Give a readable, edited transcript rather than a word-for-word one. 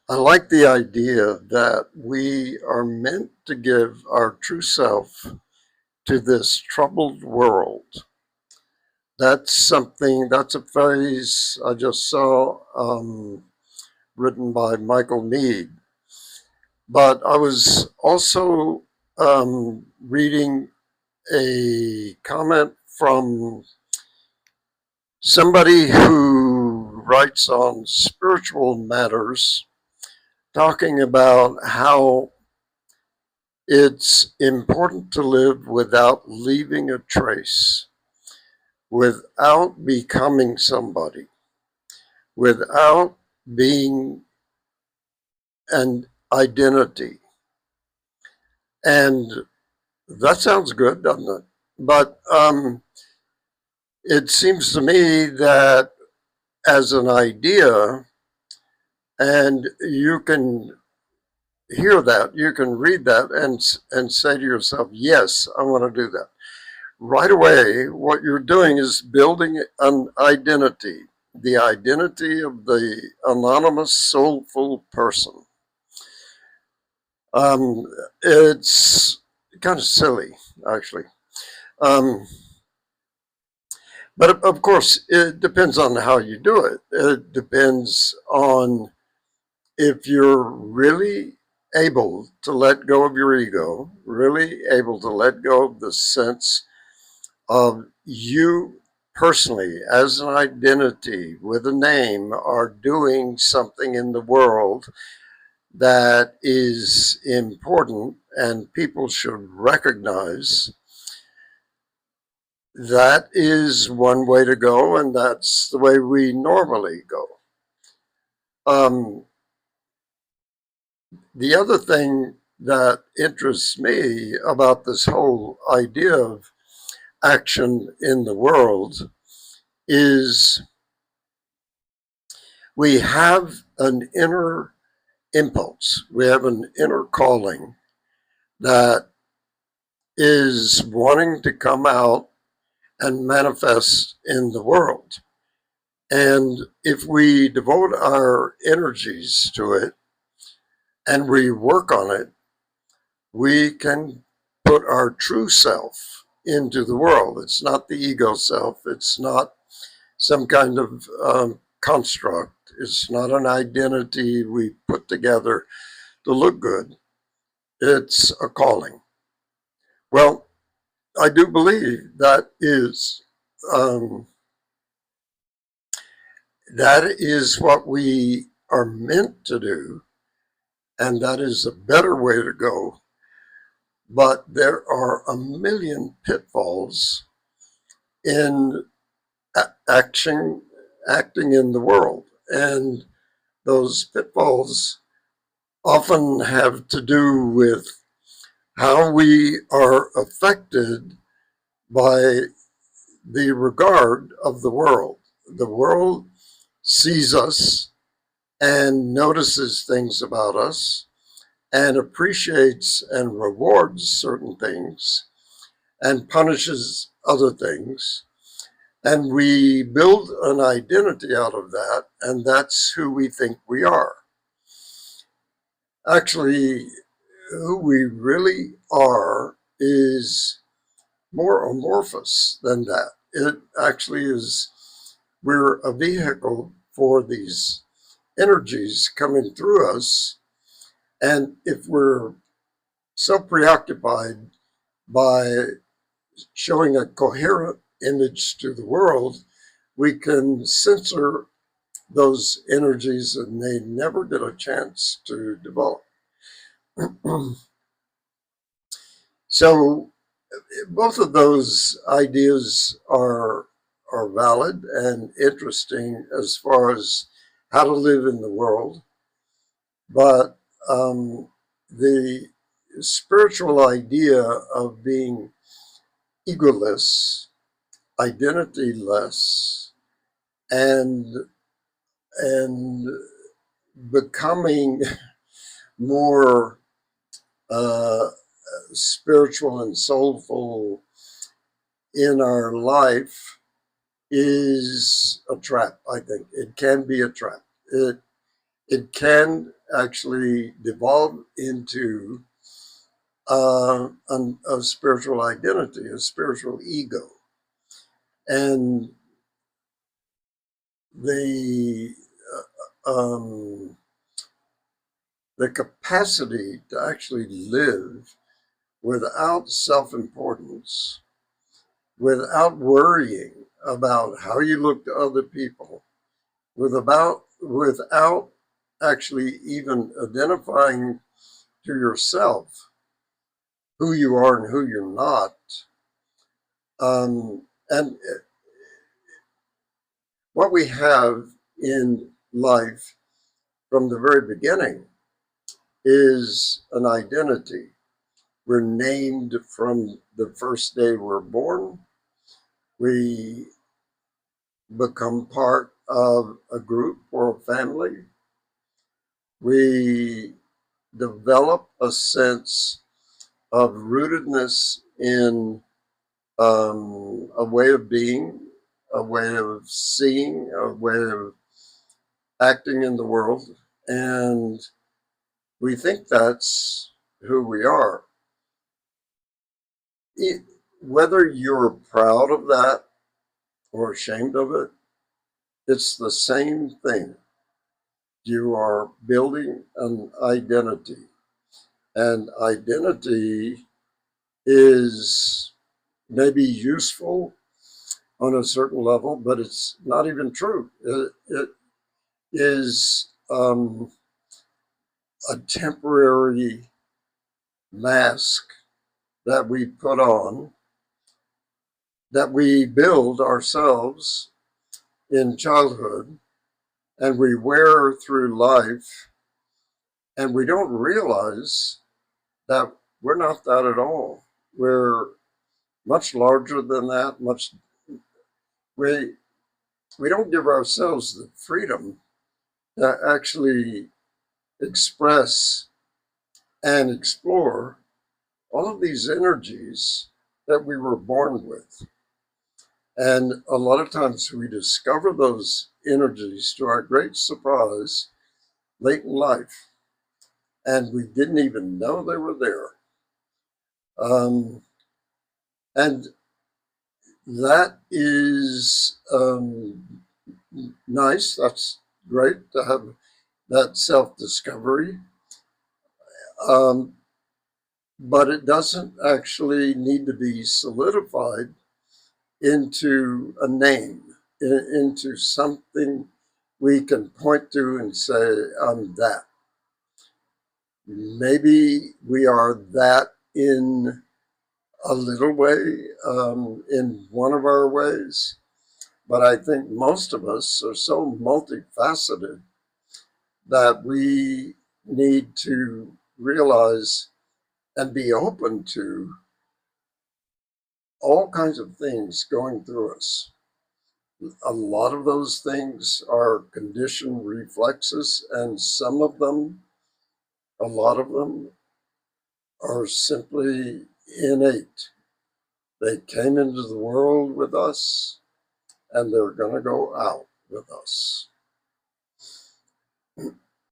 I like the idea that we are meant to give our true self to this troubled world. That's a phrase I just saw written by Michael Meade. But I was also reading a comment from somebody who writes on spiritual matters, talking about how it's important to live without leaving a trace, without becoming somebody, without being an identity. And that sounds good, doesn't it? But it seems to me that as an idea, and you can hear that, you can read that, and say to yourself, "Yes, I want to do that." Right away, what you're doing is building an identity, the identity of the anonymous, soulful person. Um, it's kind of silly, actually. Um, but of course, it depends on how you do it. It depends on if you're really able to let go of your ego, really able to let go of the sense of you personally as an identity with a name are doing something in the world that is important and people should recognize. That is one way to go, and that's the way we normally go. Um, the other thing that interests me about this whole idea of action in the world is we have an inner impulse, we have an inner calling that is wanting to come out and manifest in the world. And if we devote our energies to it and we work on it, we can put our true self into the world. It's not the ego self, it's not some kind of construct, it's not an identity we put together to look good. It's a calling. Well, I do believe um, that is what we are meant to do, and that is a better way to go. But there are a million pitfalls in action, acting in the world, and those pitfalls often have to do with how we are affected by the regard of the world. The world sees us and notices things about us and appreciates and rewards certain things and punishes other things. And we build an identity out of that, and that's who we think we are. Actually, who we really are is more amorphous than that. It actually is, we're a vehicle for these energies coming through us. And if we're so preoccupied by showing a coherent image to the world, we can censor those energies and they never get a chance to develop. So both of those ideas are valid and interesting as far as how to live in the world, but the spiritual idea of being egoless, identityless, and and becoming more uh, spiritual and soulful in our life is a trap. I think it can be a trap. It can actually devolve into a spiritual identity, a spiritual ego. And the um, the capacity to actually live without self-importance, without worrying about how you look to other people, without actually even identifying to yourself who you are and who you're not. And what we have in life from the very beginning is an identity. We're named from the first day we're born. We become part of a group or a family. We develop a sense of rootedness in a way of being, a way of seeing, a way of acting in the world. And we think that's who we are. Whether you're proud of that or ashamed of it, it's the same thing. You are building an identity, and identity is maybe useful on a certain level, but it's not even true. It is a temporary mask that we put on, that we build ourselves in childhood, and we wear through life, and we don't realize that we're not that at all. We're much larger than that. We we don't give ourselves the freedom to actually express and explore all of these energies that we were born with. And a lot of times we discover those energies to our great surprise late in life, and we didn't even know they were there. Um, and that is nice. That's great to have that self discovery. Um, but it doesn't actually need to be solidified into a name, into something we can point to and say, I'm that. Maybe we are that in a little way, in one of our ways, but I think most of us are so multifaceted that we need to realize and be open to all kinds of things going through us. A lot of those things are conditioned reflexes, and some of them, a lot of them, are simply innate. They came into the world with us, and they're going to go out with us.